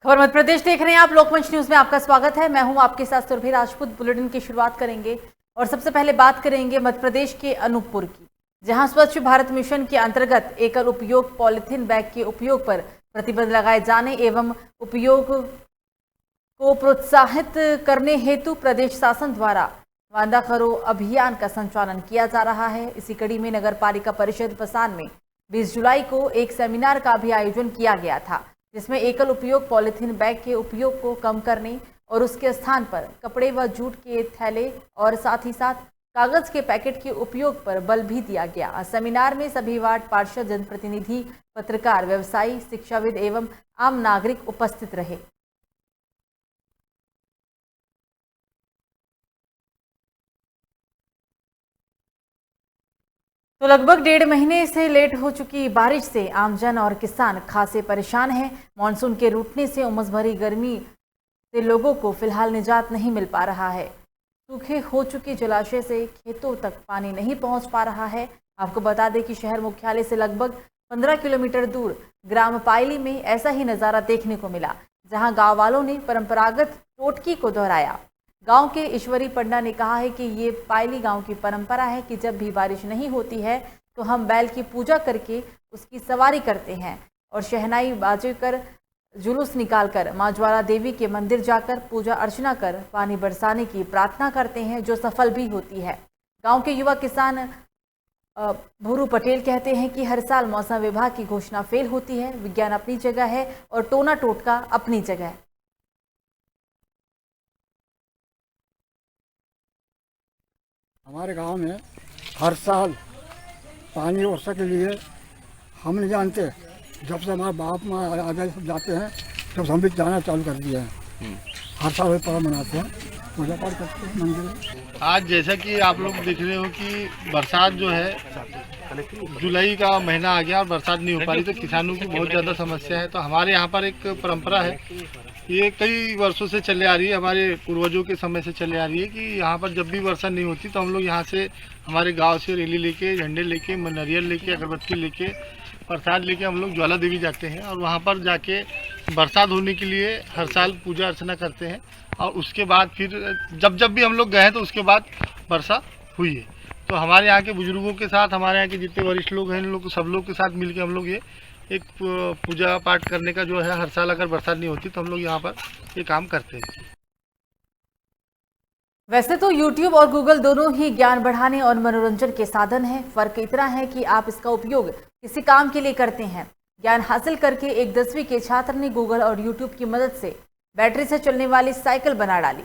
खबर मध्य प्रदेश देख रहे हैं आप। लोकमंच न्यूज में आपका स्वागत है। मैं हूं आपके साथ सुरभि राजपूत। बुलेटिन की शुरुआत करेंगे और सबसे पहले बात करेंगे मध्य प्रदेश के अनूपपुर की, जहां स्वच्छ भारत मिशन के अंतर्गत एकल उपयोग पॉलिथीन बैग के उपयोग पर प्रतिबंध लगाए जाने एवं उपयोग को प्रोत्साहित करने हेतु प्रदेश शासन द्वारा वांदा करो अभियान का संचालन किया जा रहा है। इसी कड़ी में नगर पालिका परिषद पसान में 20 जुलाई को एक सेमिनार का भी आयोजन किया गया था, जिसमें एकल उपयोग पॉलिथीन बैग के उपयोग को कम करने और उसके स्थान पर कपड़े व जूट के थैले और साथ ही साथ कागज के पैकेट के उपयोग पर बल भी दिया गया। सेमिनार में सभी वार्ड पार्षद, जनप्रतिनिधि, पत्रकार, व्यवसायी, शिक्षाविद एवं आम नागरिक उपस्थित रहे। तो लगभग 1.5 महीने से लेट हो चुकी बारिश से आमजन और किसान खासे परेशान हैं। मानसून के रूठने से उमस भरी गर्मी से लोगों को फिलहाल निजात नहीं मिल पा रहा है। सूखे हो चुके जलाशय से खेतों तक पानी नहीं पहुंच पा रहा है। आपको बता दें कि शहर मुख्यालय से लगभग 15 किलोमीटर दूर ग्राम पायली में ऐसा ही नज़ारा देखने को मिला, जहां गांव वालों ने परंपरागत टोटकी को दोहराया। गांव के ईश्वरी पंडा ने कहा है कि ये पायली गांव की परंपरा है कि जब भी बारिश नहीं होती है तो हम बैल की पूजा करके उसकी सवारी करते हैं और शहनाई बाजे कर जुलूस निकालकर मां ज्वाला देवी के मंदिर जाकर पूजा अर्चना कर पानी बरसाने की प्रार्थना करते हैं, जो सफल भी होती है। गांव के युवा किसान भूरू पटेल कहते हैं कि हर साल मौसम विभाग की घोषणा फेल होती है। विज्ञान अपनी जगह है और टोना टोटका अपनी जगह है। हमारे गांव में हर साल पानी वर्षा के लिए हम नहीं जानते, जब से हमारे बाप माँ आगे सब जाते हैं तब हम भी जाना चालू कर दिए हैं। हर साल वही पर्व मनाते हैं, पूजा पाठ करते हैं मंदिर में। आज जैसा कि आप लोग देख रहे हो कि बरसात जो है जुलाई का महीना आ गया और बरसात नहीं हो पा रही, तो किसानों की बहुत ज़्यादा समस्या है। तो हमारे यहाँ पर एक परंपरा है, ये कई वर्षों से चले आ रही है, हमारे पूर्वजों के समय से चले आ रही है कि यहाँ पर जब भी वर्षा नहीं होती तो हम लोग यहाँ से हमारे गांव से रैली लेके, झंडे लेके, नारियल लेके, अगरबत्ती लेके, प्रसाद लेके हम लोग ज्वाला देवी जाते हैं और वहाँ पर जाके बरसात होने के लिए हर साल पूजा अर्चना करते हैं। और उसके बाद फिर जब भी हम लोग गए हैं तो उसके बाद वर्षा हुई है। तो हमारे यहाँ के बुजुर्गों के साथ, हमारे यहाँ के जितने वरिष्ठ लोग हैं, इन लोग सब लोग के साथ मिलकर हम लोग ये एक पूजा पाठ करने का जो है, हर साल अगर बरसात नहीं होती तो हम लोग यहाँ पर ये काम करते हैं। वैसे तो YouTube और Google दोनों ही ज्ञान बढ़ाने और मनोरंजन के साधन हैं। फर्क इतना है कि आप इसका उपयोग किसी काम के लिए करते हैं। ज्ञान हासिल करके एक 10वीं के छात्र ने Google और YouTube की मदद से बैटरी से चलने वाली साइकिल बना डाली।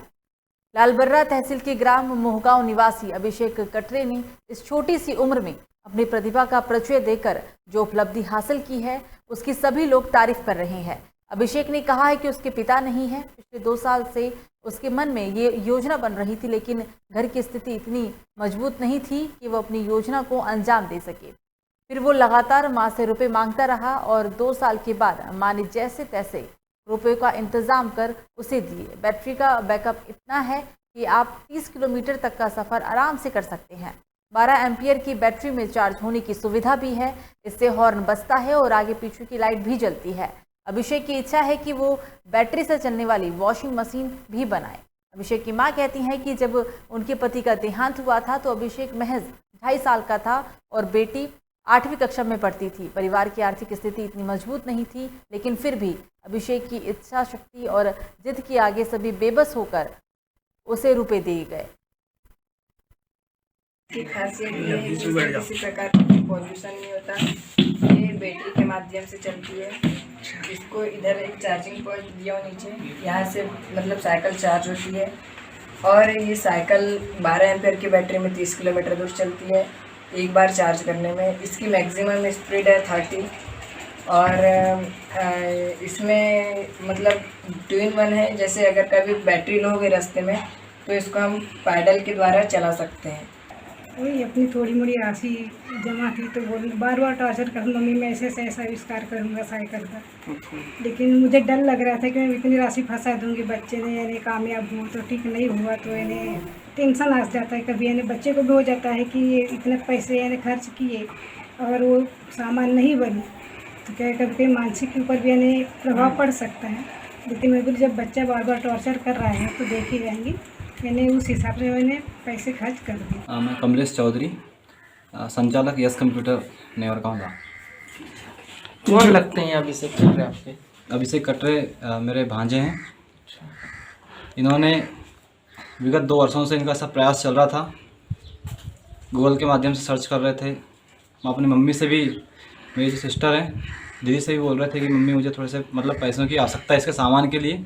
लालबर्रा तहसील के ग्राम मोहगांव निवासी अभिषेक कटरे ने इस छोटी सी उम्र में अपनी प्रतिभा का परिचय देकर जो उपलब्धि हासिल की है, उसकी सभी लोग तारीफ कर रहे हैं। अभिषेक ने कहा है कि उसके पिता नहीं है। पिछले 2 साल से उसके मन में ये योजना बन रही थी, लेकिन घर की स्थिति इतनी मजबूत नहीं थी कि वो अपनी योजना को अंजाम दे सके। फिर वो लगातार माँ से रुपए मांगता रहा और 2 साल के बाद माँ ने जैसे तैसे रुपए का इंतजाम कर उसे दिए। बैटरी का बैकअप इतना है कि आप 30 किलोमीटर तक का सफर आराम से कर सकते हैं। 12 एम्पियर की बैटरी में चार्ज होने की सुविधा भी है। इससे हॉर्न बजता है और आगे पीछे की लाइट भी जलती है। अभिषेक की इच्छा है कि वो बैटरी से चलने वाली वॉशिंग मशीन भी बनाए। अभिषेक की मां कहती हैं कि जब उनके पति का देहांत हुआ था तो अभिषेक महज 2.5 साल का था और बेटी 8वीं कक्षा में पढ़ती थी। परिवार की आर्थिक स्थिति इतनी मजबूत नहीं थी, लेकिन फिर भी अभिषेक की इच्छा शक्ति और जिद के आगे सभी बेबस होकर उसे रुपए दिए गए। की खासियत ये है कि किसी प्रकार का पॉल्यूशन नहीं होता। ये बैटरी के माध्यम से चलती है। इसको इधर एक चार्जिंग पॉइंट दिया हो नीचे, यहाँ से मतलब साइकिल चार्ज होती है और ये साइकिल 12 एम्पियर की बैटरी में 30 किलोमीटर दूर चलती है एक बार चार्ज करने में। इसकी मैक्सिमम स्पीड है 30 और इसमें मतलब 2 in 1 है। जैसे अगर कभी बैटरी लो हो गई रास्ते में तो इसको हम पैडल के द्वारा चला सकते हैं। वही अपनी थोड़ी मोड़ी राशि जमा की तो बोली बार बार टॉर्चर कर, मम्मी मैं ऐसे से ऐसा आविष्कार करूँगा साइकिल का। लेकिन मुझे डर लग रहा था कि मैं इतनी राशि फंसा दूँगी, बच्चे ने यानी कामयाब हुआ तो ठीक, नहीं हुआ तो यानी टेंशन आ जाता है। कभी यानी बच्चे को भी हो जाता है कि ये इतने पैसे यानी खर्च किए और वो सामान नहीं बनी तो क्या कभी कभी मानसिक के ऊपर भी यानी प्रभाव पड़ सकता है। लेकिन मैं बोली जब बच्चा बार बार टॉर्चर कर रहा है तो देख ही जाएंगी, मैंने उस हिसाब से मैंने पैसे खर्च कर दिए। मैं कमलेश चौधरी, संचालक यस कंप्यूटर नेवर काउंटा। कौन लगते हैं अभिषेक कटरे आपके? अभिषेक कटरे मेरे भांजे हैं। इन्होंने विगत 2 वर्षों से इनका सब प्रयास चल रहा था, गूगल के माध्यम से सर्च कर रहे थे। मैं अपनी मम्मी से भी, मेरी जो सिस्टर हैं दीदी से भी बोल रहे थे कि मम्मी मुझे थोड़े से मतलब पैसों की आवश्यकता है इसके सामान के लिए,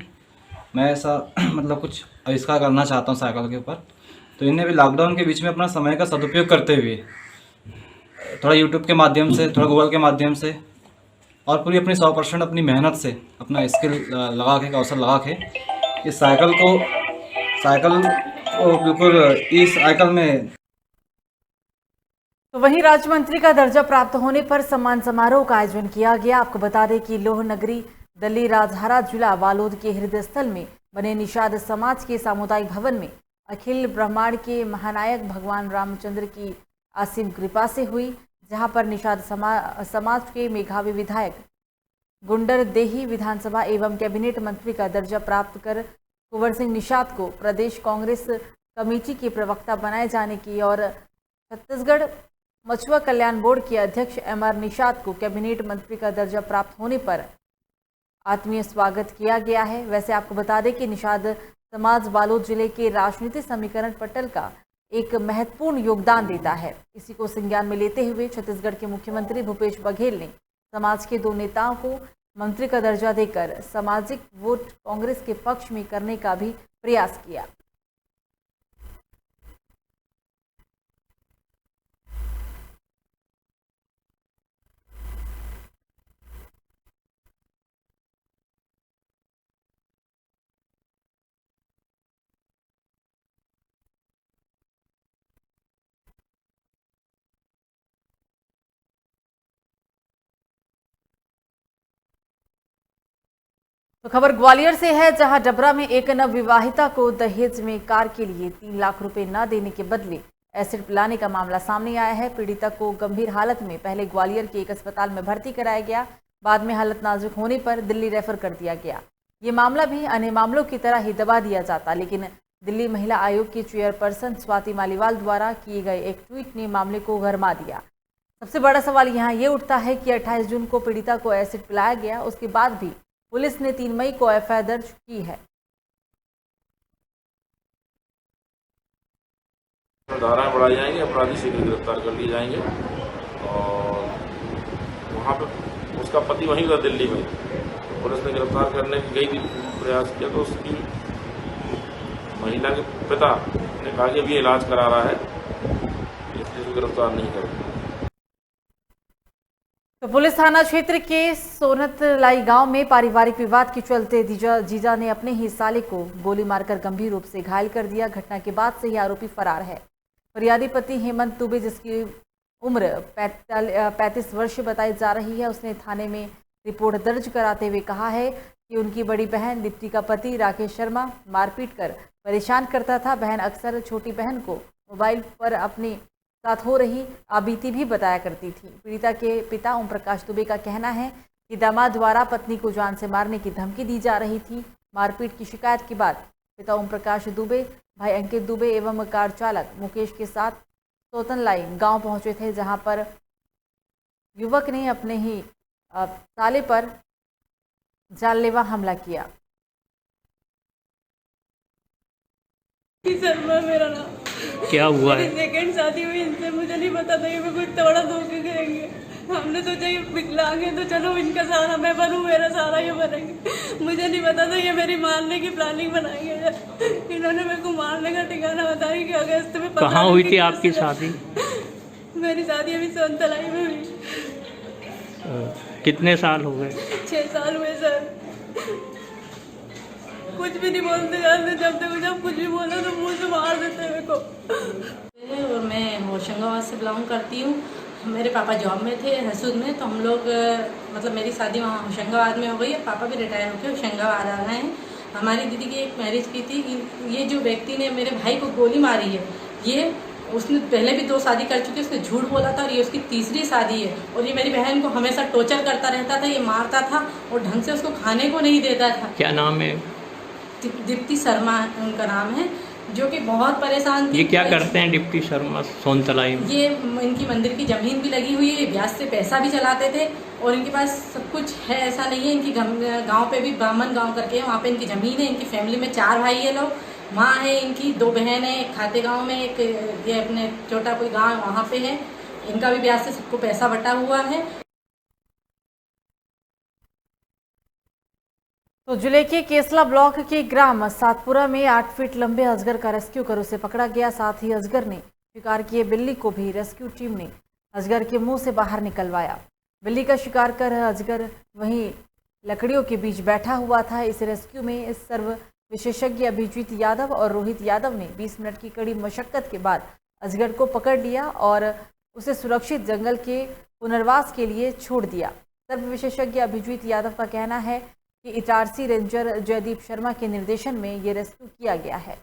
मैं ऐसा मतलब कुछ आविष्कार करना चाहता हूँ साइकिल के ऊपर। तो इन्हें भी लॉकडाउन के बीच में अपना समय का सदुपयोग करते हुए थोड़ा यूट्यूब के माध्यम से, थोड़ा गूगल के माध्यम से और पूरी अपनी 100% अपनी मेहनत से अपना स्किल लगा के, कौशल लगा के इस साइकिल को बिल्कुल इस साइकिल में। तो वहीं राज्य मंत्री का दर्जा प्राप्त होने पर सम्मान समारोह का आयोजन किया गया। आपको बता दें कि लोह नगरी दिल्ली राजहारा जिला बालोद के हृदय स्थल में बने निषाद समाज के सामुदायिक भवन में अखिल ब्रह्मांड के महानायक भगवान रामचंद्र की असीम कृपा से हुई, जहां पर निषाद समाज के मेघावी विधायक गुंडर देही विधानसभा एवं कैबिनेट मंत्री का दर्जा प्राप्त कर कुंवर सिंह निषाद को प्रदेश कांग्रेस कमेटी के प्रवक्ता बनाए जाने की और छत्तीसगढ़ मछुआ कल्याण बोर्ड के अध्यक्ष MR निषाद को कैबिनेट मंत्री का दर्जा प्राप्त होने पर आत्मीय स्वागत किया गया है। वैसे आपको बता दें कि निषाद समाज बालोद जिले के राजनीतिक समीकरण पटल का एक महत्वपूर्ण योगदान देता है। इसी को संज्ञान में लेते हुए छत्तीसगढ़ के मुख्यमंत्री भूपेश बघेल ने समाज के 2 नेताओं को मंत्री का दर्जा देकर सामाजिक वोट कांग्रेस के पक्ष में करने का भी प्रयास किया। तो खबर ग्वालियर से है, जहां डबरा में एक नवविवाहिता को दहेज में कार के लिए 3 लाख रुपए न देने के बदले एसिड पिलाने का मामला सामने आया है। पीड़िता को गंभीर हालत में पहले ग्वालियर के एक अस्पताल में भर्ती कराया गया, बाद में हालत नाजुक होने पर दिल्ली रेफर कर दिया गया। ये मामला भी अन्य मामलों की तरह ही दबा दिया जाता, लेकिन दिल्ली महिला आयोग की चेयरपर्सन स्वाति मालीवाल द्वारा किए गए एक ट्वीट ने मामले को गरमा दिया। सबसे बड़ा सवाल यहाँ ये उठता है कि 28 जून को पीड़िता को एसिड पिलाया गया, उसके बाद भी पुलिस ने 3 मई को FIR दर्ज की है। धाराएं बढ़ाई जाएंगी, अपराधी शीघ्र गिरफ्तार कर लिए जाएंगे। और वहाँ पर उसका पति वहीं था दिल्ली में, पुलिस ने गिरफ्तार करने की गई प्रयास किया तो उसकी महिला के पिता ने कहा कि अभी इलाज करा रहा है, इसलिए गिरफ्तार नहीं करेंगे। तो पुलिस थाना क्षेत्र के सोनतलाई गांव में पारिवारिक विवाद के चलते जीजा ने अपने ही साले को गोली मारकर गंभीर रूप से घायल कर दिया। घटना के बाद से ही आरोपी फरार है। फरियादी पति हेमंत दुबे, जिसकी उम्र 35 वर्ष बताई जा रही है, उसने थाने में रिपोर्ट दर्ज कराते हुए कहा है कि उनकी बड़ी बहन दीप्ति का पति राकेश शर्मा मारपीट कर परेशान करता था। बहन अक्सर छोटी बहन को मोबाइल पर अपने साथ हो रही आबीती भी बताया करती थी। पीड़िता के पिता ओम प्रकाश दुबे का कहना है कि दामाद द्वारा पत्नी को जान से मारने की धमकी दी जा रही थी। मारपीट की शिकायत के बाद पिता ओम प्रकाश दुबे, भाई अंकित दुबे एवं कार चालक मुकेश के साथ सोतनलाई गांव पहुंचे थे, जहां पर युवक ने अपने ही साले पर जानलेवा हमला किया। शर्मा मेरा नाम। क्या हुआ है? सेकंड शादी हुई इनसे, मुझे नहीं पता था ये मैं कुछ तोड़ा धोखे करेंगे। हमने सोचा ये विकलांग है तो चलो इनका सहारा मैं बनूं, मेरा सहारा ये बनेंगे। मुझे नहीं पता था ये मेरी मारने की प्लानिंग बनाएंगे। इन्होंने मेरे को मारने का ठिकाना बताया कि अगस्त में। कहाँ हुई थी आपकी शादी? मेरी शादी अभी सोनतलाई में हुई। कितने साल हो गए? 6 साल हुए सर। कुछ भी नहीं बोलते जाते, जब कुछ भी बोला तो मुंह से मार देते मेरे को। और मैं होशंगाबाद से बिलोंग करती हूँ। मेरे पापा जॉब में थे हसूद में, तो हम लोग मतलब मेरी शादी वहाँ होशंगाबाद में हो गई है। पापा भी रिटायर होकर होशंगाबाद आ रहे हैं। हमारी दीदी की एक मैरिज की थी। ये जो व्यक्ति ने मेरे भाई को गोली मारी है, ये उसने पहले भी 2 शादी कर चुकी है, उसने झूठ बोला था और ये उसकी तीसरी शादी है। और ये मेरी बहन को हमेशा टॉर्चर करता रहता था, ये मारता था और ढंग से उसको खाने को नहीं देता था। क्या नाम है? दीप्ति शर्मा उनका नाम है, जो कि बहुत परेशान थी। ये क्या करते हैं दीप्ति शर्मा सोनतलाई में? ये इनकी मंदिर की ज़मीन भी लगी हुई है, ब्याज से पैसा भी चलाते थे और इनके पास सब कुछ है, ऐसा नहीं है। इनकी गांव पे भी ब्राह्मण गांव करके है, वहाँ पे इनकी ज़मीन है। इनकी फैमिली में 4 भाई है लोग, माँ है इनकी, 2 बहन है, एक खाते गांव में, एक ये अपने छोटा कोई गांव वहाँ पे है। इनका भी ब्याज से सबको पैसा बटा हुआ है। तो जिले के केसला ब्लॉक के ग्राम सातपुरा में 8 फीट लंबे अजगर का रेस्क्यू कर उसे पकड़ा गया। साथ ही अजगर ने शिकार किए बिल्ली को भी रेस्क्यू टीम ने अजगर के मुंह से बाहर निकलवाया। बिल्ली का शिकार कर अजगर वहीं लकड़ियों के बीच बैठा हुआ था। इस रेस्क्यू में इस सर्व विशेषज्ञ अभिजीत यादव और रोहित यादव ने 20 मिनट की कड़ी मशक्कत के बाद अजगर को पकड़ लिया और उसे सुरक्षित जंगल के पुनर्वास के लिए छोड़ दिया। सर्व विशेषज्ञ अभिजीत यादव का कहना है कि इटारसी रेंजर जयदीप शर्मा के निर्देशन में ये रेस्क्यू किया गया है।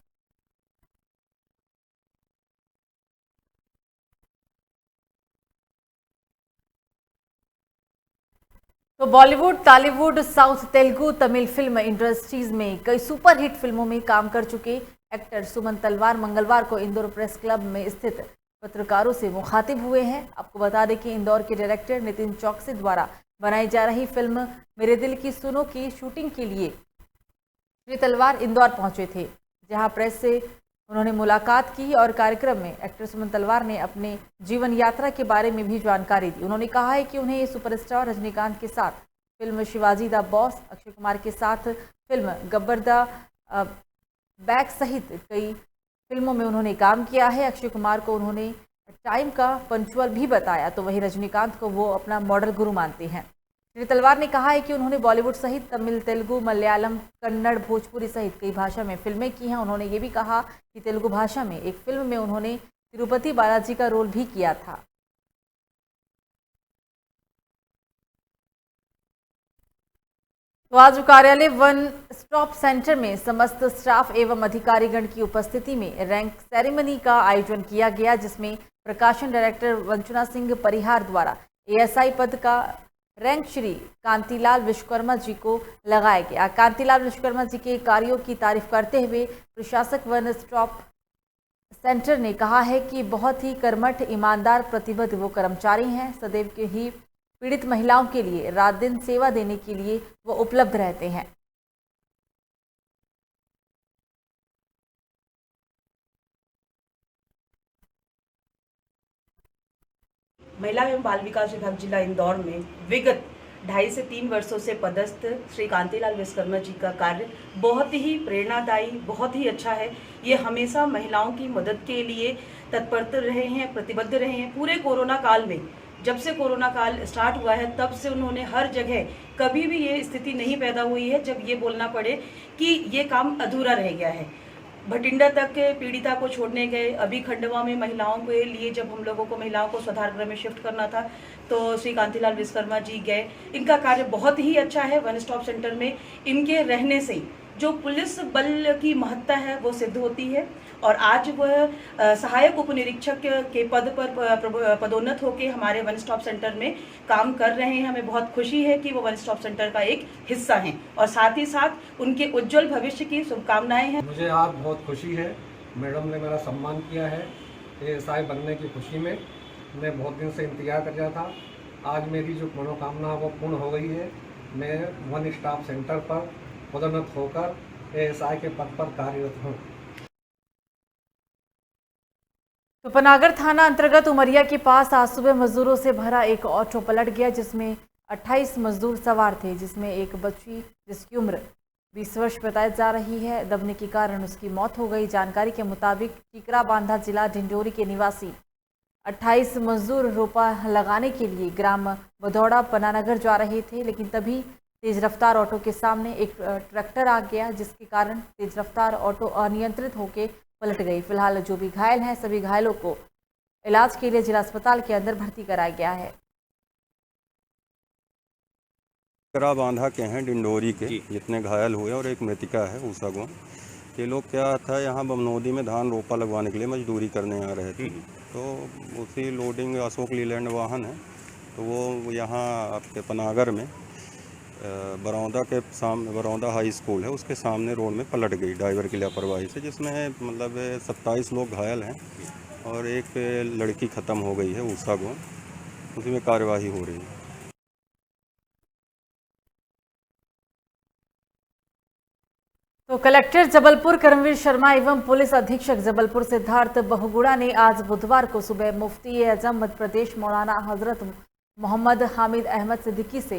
तो Bollywood, Tollywood, south, Telugu, Tamil film industries में कई सुपरहिट फिल्मों में काम कर चुके एक्टर सुमन तलवार मंगलवार को इंदौर प्रेस क्लब में स्थित पत्रकारों से मुखातिब हुए हैं। आपको बता दें कि इंदौर के डायरेक्टर नितिन चौकसी द्वारा बनाई जा रही फिल्म मेरे दिल की सुनो की शूटिंग के लिए श्री तलवार इंदौर पहुंचे थे, जहां प्रेस से उन्होंने मुलाकात की और कार्यक्रम में एक्टर सुमन तलवार ने अपने जीवन यात्रा के बारे में भी जानकारी दी। उन्होंने कहा है कि उन्हें सुपरस्टार रजनीकांत के साथ film Shivaji the boss, Akshay Kumar के साथ फिल्म गब्बर द बैक सहित कई फिल्मों में उन्होंने काम किया है। अक्षय कुमार को उन्होंने टाइम का पंचुअल भी बताया, तो वहीं रजनीकांत को वो अपना मॉडल गुरु मानते हैं। श्री तलवार ने कहा है कि उन्होंने बॉलीवुड सहित तमिल, तेलुगु, मलयालम, कन्नड़, भोजपुरी सहित कई भाषा में फिल्में की हैं। उन्होंने ये भी कहा कि तेलुगु भाषा में एक फिल्म में उन्होंने तिरुपति बालाजी का रोल भी किया था। तो आज कार्यालय वन स्टॉप सेंटर में समस्त स्टाफ एवं अधिकारीगण की उपस्थिति में रैंक सेरेमनी का आयोजन किया गया, जिसमें प्रकाशन डायरेक्टर वंचना सिंह परिहार द्वारा एएसआई पद का रैंक श्री कांतिलाल विश्वकर्मा जी को लगाया गया। कांतिलाल विश्वकर्मा जी के कार्यों की तारीफ करते हुए प्रशासक वन स्टॉप सेंटर ने कहा है कि बहुत ही कर्मठ, ईमानदार, प्रतिबद्ध वो कर्मचारी हैं। सदैव के ही पीड़ित महिलाओं के लिए रात दिन सेवा देने के लिए वो उपलब्ध रहते हैं। महिला एवं बाल विकास विभाग जिला इंदौर में विगत 2.5 से 3 वर्षों से पदस्थ श्री कांतिलाल विश्वकर्मा जी का कार्य बहुत ही प्रेरणादायी, बहुत ही अच्छा है। ये हमेशा महिलाओं की मदद के लिए तत्पर रहे हैं, प्रतिबद्ध रहे हैं। पूरे कोरोना काल में, जब से कोरोना काल स्टार्ट हुआ है, तब से उन्होंने हर जगह, कभी भी ये स्थिति नहीं पैदा हुई है जब ये बोलना पड़े कि ये काम अधूरा रह गया है। भटिंडा तक पीड़िता को छोड़ने गए, अभी खंडवा में महिलाओं के लिए जब हम लोगों को महिलाओं को सुधार गृह में शिफ्ट करना था, तो श्री कांतिलाल विश्वकर्मा जी गए। इनका कार्य बहुत ही अच्छा है। वन स्टॉप सेंटर में इनके रहने से जो पुलिस बल की महत्ता है वो सिद्ध होती है। और आज वह सहायक उप निरीक्षक के पद पर पदोन्नत होकर हमारे वन स्टॉप सेंटर में काम कर रहे हैं। हमें बहुत खुशी है कि वो वन स्टॉप सेंटर का एक हिस्सा हैं और साथ ही साथ उनके उज्जवल भविष्य की शुभकामनाएं हैं। मुझे आज बहुत खुशी है, मैडम ने मेरा सम्मान किया है एएसआई बनने की खुशी में। मैं बहुत दिन से इंतजार कर रहा था, आज मेरी जो मनोकामना वो पूर्ण हो गई है। मैं वन स्टॉप सेंटर पर पदोन्नत होकर एएसआई के पद पर कार्यरत हूँ। तो पनागर थाना अंतर्गत उमरिया के पास आज सुबह मजदूरों से भरा एक ऑटो पलट गया, जिसमें 28 मजदूर सवार थे, जिसमें एक बच्ची जिसकी उम्र 20 वर्ष बताई जा रही है। दबने के कारण उसकी मौत हो गई। जानकारी के मुताबिक टिकरा बांधा जिला डिंडोरी के निवासी 28 मजदूर रोपा लगाने के लिए ग्राम बधौड़ा पनानगर जा रहे थे, लेकिन तभी तेज रफ्तार ऑटो के सामने एक ट्रैक्टर आ गया, जिसके कारण तेज रफ्तार ऑटो अनियंत्रित होकर पलट गई। फिलहाल जो भी घायल हैं, सभी घायलों को इलाज के लिए जिला अस्पताल के अंदर भर्ती कराया गया है। टिकरा बांधा के हैं डिंडोरी के जितने घायल हुए और एक मृतिका है उषा गो। ये लोग क्या था, यहाँ बमनौदी में धान रोपा लगवाने के लिए मजदूरी करने आ रहे थे। तो उसी लोडिंग अशोक लीलैंड वाहन है, तो वो यहाँ आपके पनागर में बरौदा के सामने, बरौदा हाई स्कूल है, उसके सामने रोड में पलट गई ड्राइवर की लापरवाही से, जिसमें मतलब 27 लोग घायल हैं और एक लड़की ख़त्म हो गई है ऊषा को, उसी में कार्यवाही हो रही है। तो कलेक्टर जबलपुर करमवीर शर्मा एवं पुलिस अधीक्षक जबलपुर सिद्धार्थ बहुगुणा ने आज बुधवार को सुबह मुफ्ती आजम मध्य प्रदेश मौलाना हजरत मोहम्मद हामिद अहमद सिद्दीकी से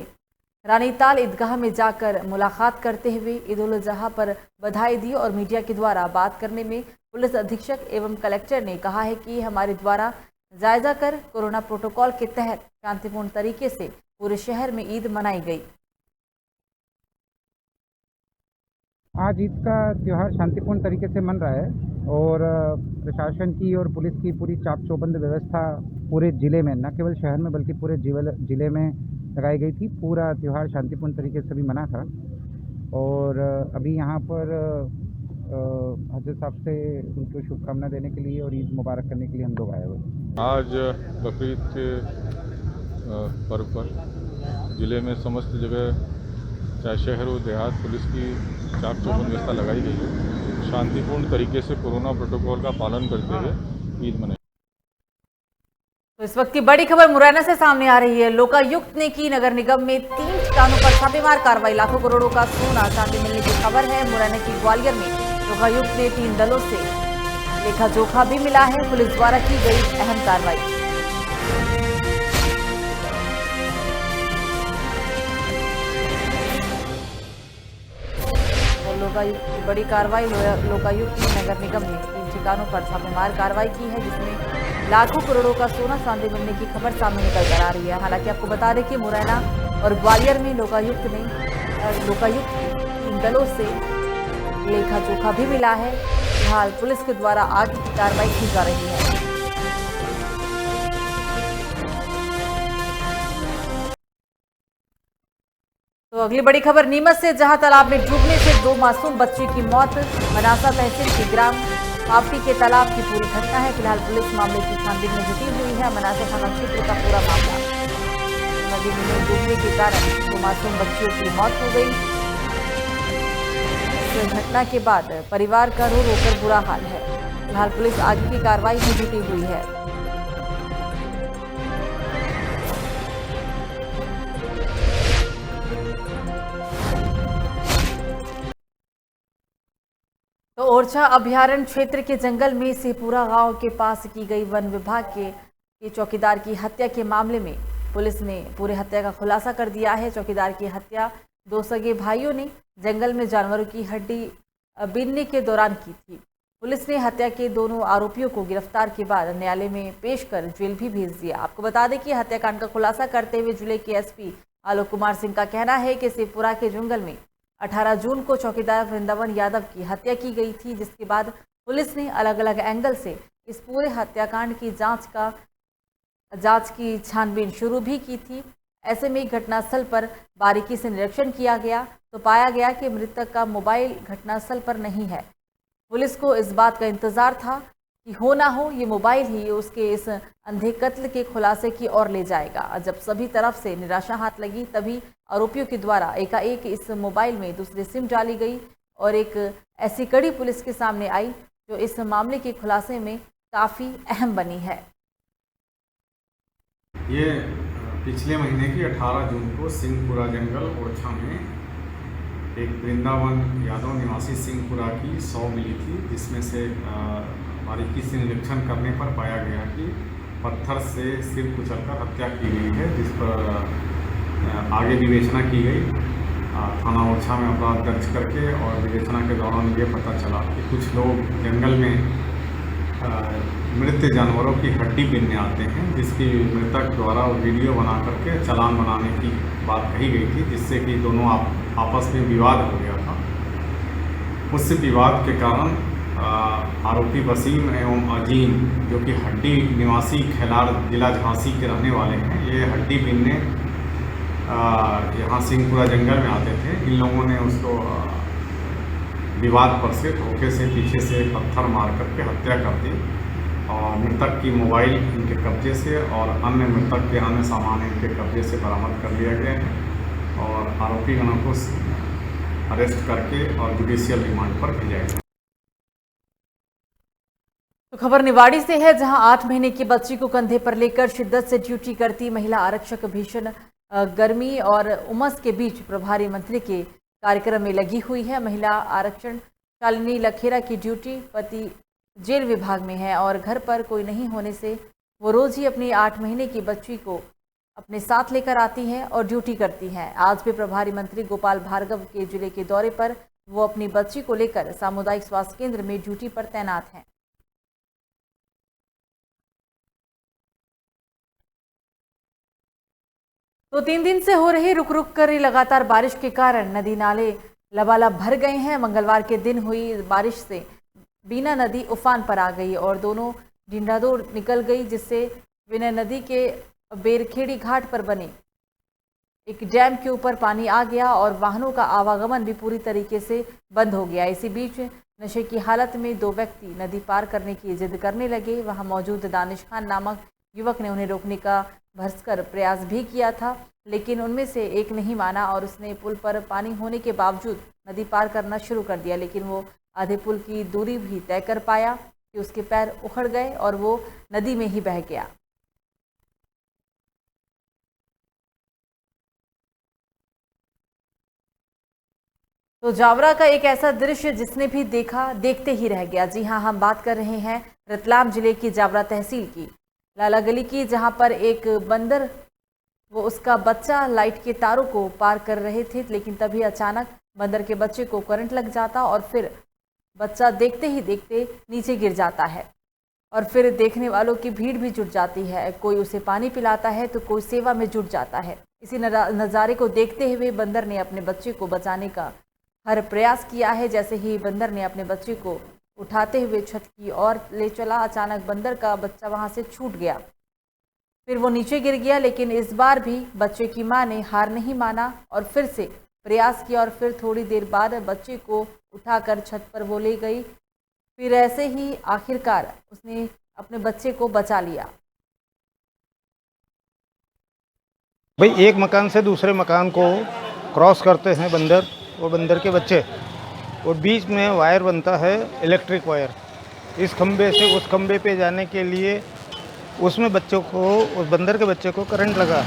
रानीताल ईदगाह में जाकर मुलाकात करते हुए ईद उल अजहा पर बधाई दी और मीडिया के द्वारा बात करने में पुलिस अधीक्षक एवं कलेक्टर ने कहा है कि हमारे द्वारा जायजा कर कोरोना प्रोटोकॉल के तहत शांतिपूर्ण तरीके से पूरे शहर में ईद मनाई गई। आज ईद का त्यौहार शांतिपूर्ण तरीके से मन रहा है और प्रशासन की और पुलिस की पूरी चाक चौबंद व्यवस्था पूरे ज़िले में, न केवल शहर में बल्कि पूरे ज़िले में लगाई गई थी। पूरा त्यौहार शांतिपूर्ण तरीके से भी मना था और अभी यहाँ पर हजरत साहब से उनको शुभकामना देने के लिए और ईद मुबारक करने के लिए हम लोग आए हुए। आज बकरीद के पर्व पर ज़िले में समस्त जगह, चाहे शहर हो देहात, पुलिस की चाक चौबंद व्यवस्था लगाई गई है। शांतिपूर्ण तरीके से कोरोना प्रोटोकॉल का पालन करते हुए ईद मनाई। तो इस वक्त की बड़ी खबर मुरैना से सामने आ रही है। लोकायुक्त ने की नगर निगम में 3 ठिकानों पर छापेमार कार्रवाई, लाखों करोड़ों का सोना चांदी मिलने की खबर है। मुरैना की ग्वालियर में लोकायुक्त ने 3 दलों से लेखा जोखा भी मिला है। पुलिस द्वारा की गई अहम कार्रवाई। लोकायुक्त की बड़ी कार्रवाई, लोकायुक्त ने नगर निगम में 3 ठिकानों पर छापेमार कार्रवाई की है, जिसमें लाखों करोड़ों का सोना चांदी मिलने की खबर सामने निकल कर आ रही है। हालांकि आपको बता दें कि मुरैना और ग्वालियर में लोकायुक्त के 3 दलों से लेखा जोखा भी मिला है। फिलहाल पुलिस के द्वारा आगे की कार्रवाई की जा रही है। तो अगली बड़ी खबर नीमच से, जहां तालाब में डूबने से 2 मासूम बच्ची की मौत। मनासा तहसील की ग्राम पापड़ी के तालाब की पूरी घटना है। फिलहाल पुलिस मामले की छानबीन में जुटी हुई है। मनासा थाना क्षेत्र का पूरा मामला, नदी में डूबने के कारण 2 मासूम बच्चियों की मौत हो गई। इस घटना के बाद परिवार का रो रोकर बुरा हाल है। फिलहाल पुलिस आगे की कार्रवाई में जुटी हुई है। तो ओरछा अभयारण्य क्षेत्र के जंगल में सिहपुरा गांव के पास की गई वन विभाग के चौकीदार की हत्या के मामले में पुलिस ने पूरे हत्या का खुलासा कर दिया है। चौकीदार की हत्या 2 सगे भाइयों ने जंगल में जानवरों की हड्डी बीनने के दौरान की थी। पुलिस ने हत्या के दोनों आरोपियों को गिरफ्तार के बाद न्यायालय में पेश कर जेल भी भेज दिया। आपको बता दें कि हत्याकांड का खुलासा करते हुए जिले के एसपी आलोक कुमार सिंह का कहना है कि सिहपुरा के जंगल में 18 जून को चौकीदार वृंदावन यादव की हत्या की गई थी, जिसके बाद पुलिस ने अलग अलग एंगल से इस पूरे हत्याकांड की जांच की छानबीन शुरू भी की थी। ऐसे में घटनास्थल पर बारीकी से निरीक्षण किया गया तो पाया गया कि मृतक का मोबाइल घटनास्थल पर नहीं है। पुलिस को इस बात का इंतजार था कि हो ना हो ये मोबाइल ही उसके इस अंधे कत्ल के खुलासे की ओर ले जाएगा। जब सभी तरफ से निराशा हाथ लगी, तभी आरोपियों के द्वारा एकाएक इस मोबाइल में दूसरी सिम डाली गई और एक ऐसी कड़ी पुलिस के सामने आई जो इस मामले के खुलासे में काफ़ी अहम बनी है। ये पिछले महीने की 18 जून को सिंहपुरा जंगल ओरछा में एक वृंदावन यादव निवासी सिंहपुरा की 100 मिली थी, जिसमें से बारीकी से निरीक्षण करने पर पाया गया कि पत्थर से सिर कुचलकर हत्या की गई है, जिस पर आगे विवेचना की गई। थाना ओरछा में अपराध दर्ज करके और विवेचना के दौरान ये पता चला कि कुछ लोग जंगल में मृत जानवरों की हड्डी बीनने आते हैं, जिसकी मृतक द्वारा वीडियो बना करके चालान बनाने की बात कही गई थी, जिससे कि दोनों आपस में विवाद हो गया था। उस विवाद के कारण आरोपी वसीम एवं अजीम, जो कि हड्डी निवासी खेलार जिला झांसी के रहने वाले हैं, ये हड्डी बीनने यहाँ सिंहपुरा जंगल में आते थे। इन लोगों ने उसको विवाद पर से धोखे से पीछे से पत्थर मार करके हत्या कर दी और मृतक की मोबाइल इनके कब्जे से और अन्य मृतक के अन्य सामान इनके कब्जे से बरामद कर लिया गया है और आरोपीगणों को अरेस्ट करके और जुडिशियल रिमांड पर भेजा गया। तो खबर निवाड़ी से है, जहां 8 महीने की बच्ची को कंधे पर लेकर शिद्दत से ड्यूटी करती महिला आरक्षक भीषण गर्मी और उमस के बीच प्रभारी मंत्री के कार्यक्रम में लगी हुई है। महिला आरक्षण शालिनी लखेरा की ड्यूटी, पति जेल विभाग में है और घर पर कोई नहीं होने से वो रोज ही अपनी 8 महीने की बच्ची को अपने साथ लेकर आती है और ड्यूटी करती है। आज भी प्रभारी मंत्री गोपाल भार्गव के जिले के दौरे पर वो अपनी बच्ची को लेकर सामुदायिक स्वास्थ्य केंद्र में ड्यूटी पर तैनात हैं। तो 3 दिन से हो रही रुक रुक कर लगातार बारिश के कारण नदी नाले लबालब भर गए हैं। मंगलवार के दिन हुई बारिश से बीना नदी उफान पर आ गई और दोनों ढिंढादोड़ निकल गई, जिससे विनय नदी के बेरखेड़ी घाट पर बने एक डैम के ऊपर पानी आ गया और वाहनों का आवागमन भी पूरी तरीके से बंद हो गया। इसी बीच नशे की हालत में 2 व्यक्ति नदी पार करने की जिद करने लगे। वहां मौजूद दानिश खान नामक युवक ने उन्हें रोकने का भरसकर प्रयास भी किया था, लेकिन उनमें से एक नहीं माना और उसने पुल पर पानी होने के बावजूद नदी पार करना शुरू कर दिया। लेकिन वो आधे पुल की दूरी भी तय कर पाया कि उसके पैर उखड़ गए और वो नदी में ही बह गया। तो जावरा का एक ऐसा दृश्य जिसने भी देखा देखते ही रह गया। जी हाँ, हम बात कर रहे हैं रतलाम जिले की जावरा तहसील की लाला गली की, जहां पर एक बंदर वो उसका बच्चा लाइट के तारों को पार कर रहे थे, लेकिन तभी अचानक बंदर के बच्चे को करंट लग जाता और फिर बच्चा देखते ही देखते नीचे गिर जाता है और फिर देखने वालों की भीड़ भी जुट जाती है। कोई उसे पानी पिलाता है तो कोई सेवा में जुट जाता है। इसी नज़ारे को देखते हुए बंदर ने अपने बच्चे को बचाने का हर प्रयास किया है। जैसे ही बंदर ने अपने बच्चे को उठाते हुए छत की ओर ले चला, अचानक बंदर का बच्चा वहां से छूट गया, फिर वो नीचे गिर गया। लेकिन इस बार भी बच्चे की मां ने हार नहीं माना और फिर से प्रयास किया और फिर थोड़ी देर बाद बच्चे को उठाकर छत पर वो ले गई। फिर ऐसे ही आखिरकार उसने अपने बच्चे को बचा लिया। भाई एक मकान से दूसरे मकान को क्रॉस करते हैं बंदर और बंदर के बच्चे, और बीच में वायर बनता है इलेक्ट्रिक वायर। इस खंबे से उस खंबे पे जाने के लिए उसमें बच्चों को, उस बंदर के बच्चे को करंट लगा,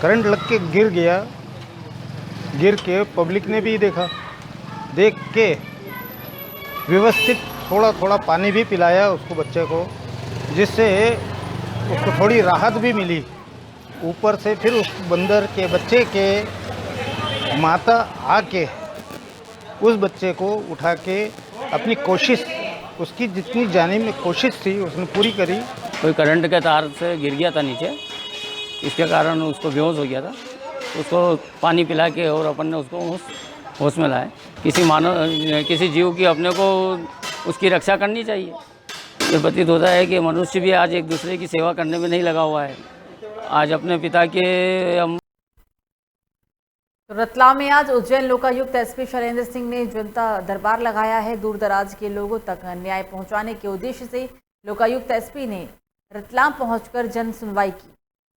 करंट लग के गिर गया। गिर के पब्लिक ने भी देखा, देख के व्यवस्थित थोड़ा थोड़ा पानी भी पिलाया उसको बच्चे को, जिससे उसको थोड़ी राहत भी मिली। ऊपर से फिर उस बंदर के बच्चे के माता आके उस बच्चे को उठा के अपनी कोशिश, उसकी जितनी जाने में कोशिश थी उसने पूरी करी। कोई करंट के तार से गिर गया था नीचे, इसके कारण उसको बेहोश हो गया था। उसको पानी पिला के और अपन ने उसको होश में लाए। किसी जीव की अपने को उसकी रक्षा करनी चाहिए। ये प्रतीत होता है कि मनुष्य भी आज एक दूसरे की सेवा करने में नहीं लगा हुआ है। आज अपने पिता के तो रतलाम में आज उज्जैन लोकायुक्त एसपी शैलेंद्र सिंह ने जनता दरबार लगाया है। दूर दराज के लोगों तक न्याय पहुंचाने के उद्देश्य से लोकायुक्त एसपी ने रतलाम पहुंचकर जन सुनवाई की।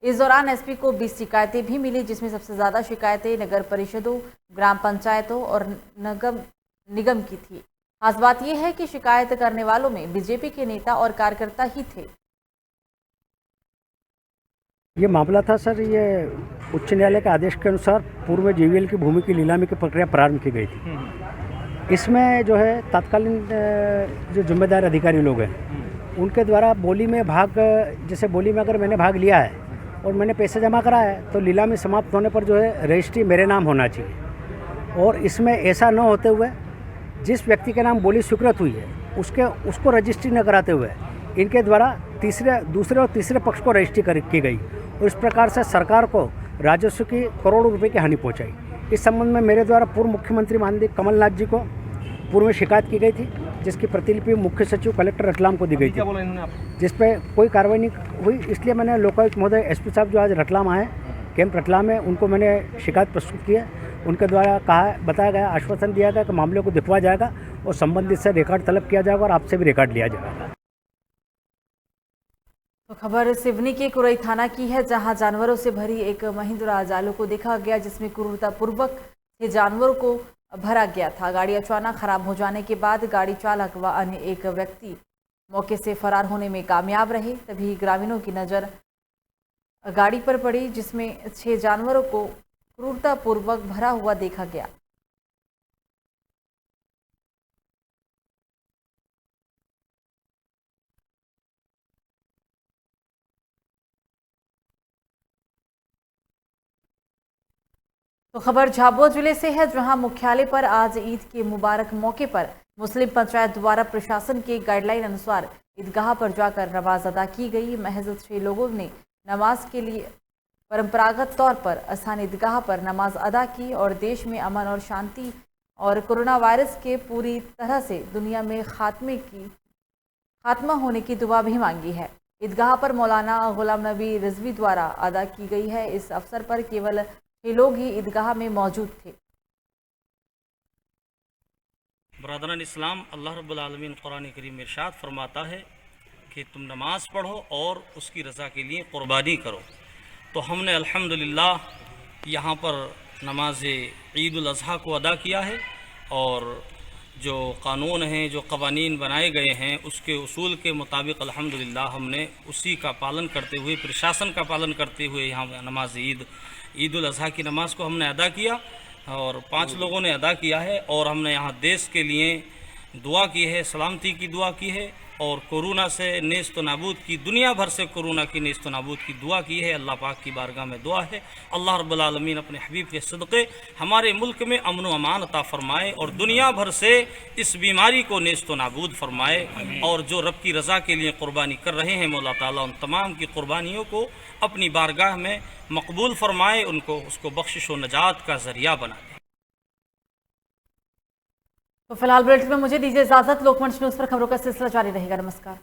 इस दौरान एसपी को 20 शिकायतें भी मिली, जिसमें सबसे ज़्यादा शिकायतें नगर परिषदों, ग्राम पंचायतों और निगम की थी। खास बात यह है कि शिकायत करने वालों में बीजेपी के नेता और कार्यकर्ता ही थे। ये मामला था सर, ये उच्च न्यायालय के आदेश के अनुसार पूर्व में जीवीएल की भूमि की नीलामी की प्रक्रिया प्रारंभ की गई थी। इसमें जो है तत्कालीन जो जिम्मेदार अधिकारी लोग हैं उनके द्वारा बोली में भाग, जैसे बोली में अगर मैंने भाग लिया है और मैंने पैसे जमा करा है तो नीलामी समाप्त होने पर जो है रजिस्ट्री मेरे नाम होना चाहिए। और इसमें ऐसा न होते हुए जिस व्यक्ति के नाम बोली स्वीकृत हुई है उसको रजिस्ट्री न कराते हुए इनके द्वारा दूसरे और तीसरे पक्ष को रजिस्ट्री की गई और इस प्रकार से सरकार को राजस्व की करोड़ों रुपए की हानि पहुंचाई। इस संबंध में मेरे द्वारा पूर्व मुख्यमंत्री माननीय कमलनाथ जी को पूर्व में शिकायत की गई थी, जिसकी प्रतिलिपि मुख्य सचिव कलेक्टर रतलाम को दी गई थी, जिस पे कोई कार्रवाई नहीं हुई। इसलिए मैंने लोकायुक्त महोदय एसपी साहब जो आज रतलाम आए, कैंप रतलाम में, उनको मैंने शिकायत प्रस्तुत की है उनके द्वारा बताया गया, आश्वासन दिया गया कि मामले को दिखवा जाएगा और संबंधित से रिकॉर्ड तलब किया जाएगा और आपसे भी रिकॉर्ड लिया जाएगा। तो खबर सिवनी के कुरई थाना की है, जहां जानवरों से भरी एक महिंद्रा जालू को देखा गया, जिसमें क्रूरतापूर्वक से जानवरों को भरा गया था। गाड़ी अचानक खराब हो जाने के बाद गाड़ी चालक व अन्य एक व्यक्ति मौके से फरार होने में कामयाब रहे। तभी ग्रामीणों की नज़र गाड़ी पर पड़ी, जिसमें 6 जानवरों को क्रूरतापूर्वक भरा हुआ देखा गया। तो खबर झाबुआ जिले से है, जहां मुख्यालय पर आज ईद के मुबारक मौके पर मुस्लिम पंचायत द्वारा प्रशासन के गाइडलाइन अनुसार ईदगाह पर जाकर नमाज अदा की गई। महज 6 लोगों ने नमाज के लिए परंपरागत तौर पर स्थानीय ईदगाह पर नमाज अदा की और देश में अमन और शांति और कोरोना वायरस के पूरी तरह से दुनिया में खात्मा होने की दुआ भी मांगी है। ईदगाह पर मौलाना गुलाम नबी रिजवी द्वारा अदा की गई है। इस अवसर पर केवल 6 लोग ही ईदगाह में मौजूद थे। बरादरान इस्लाम, अल्लाह रब्बुल आलमीन कुरान करीम में इरशाद फरमाता है कि तुम नमाज पढ़ो और उसकी रज़ा के लिए क़ुरबानी करो। तो हमने अल्हम्दुलिल्लाह यहाँ पर नमाज ईद उल अज़हा को अदा किया है और जो कानून हैं, जो कवानीन बनाए गए हैं, उसके उसूल के मुताबिक अल्हम्दुलिल्लाह हमने उसी का पालन करते हुए, प्रशासन का पालन करते हुए यहाँ नमाज ईद उल अज़हा की नमाज को हमने अदा किया और 5 लोगों ने अदा किया है। और हमने यहाँ देश के लिए दुआ की है, सलामती की दुआ की है और कोरोना से नेस्त नाबूद की, दुनिया भर से कोरोना की नेस्त नाबूद की दुआ की है। अल्लाह पाक की बारगाह में दुआ है, अल्लाह रब्बुल आलमीन अपने हबीब के सदक़े हमारे मुल्क में अमन व अमान अता फरमाए और दुनिया भर से इस बीमारी को नेस्त नाबूद फरमाए। और जो रब की रज़ा के लिए क़ुरबानी कर रहे हैं, मौला ताला उन तमाम की क़ुरबानियों को अपनी बारगाह में मकबूल फरमाए, उनको उसको बख्शिश व नजात का ज़रिया बनाए। तो फिलहाल बुलेटिन में मुझे दीजिए इजाजत। लोकमंच न्यूज़ पर खबरों का सिलसिला जारी रहेगा। नमस्कार।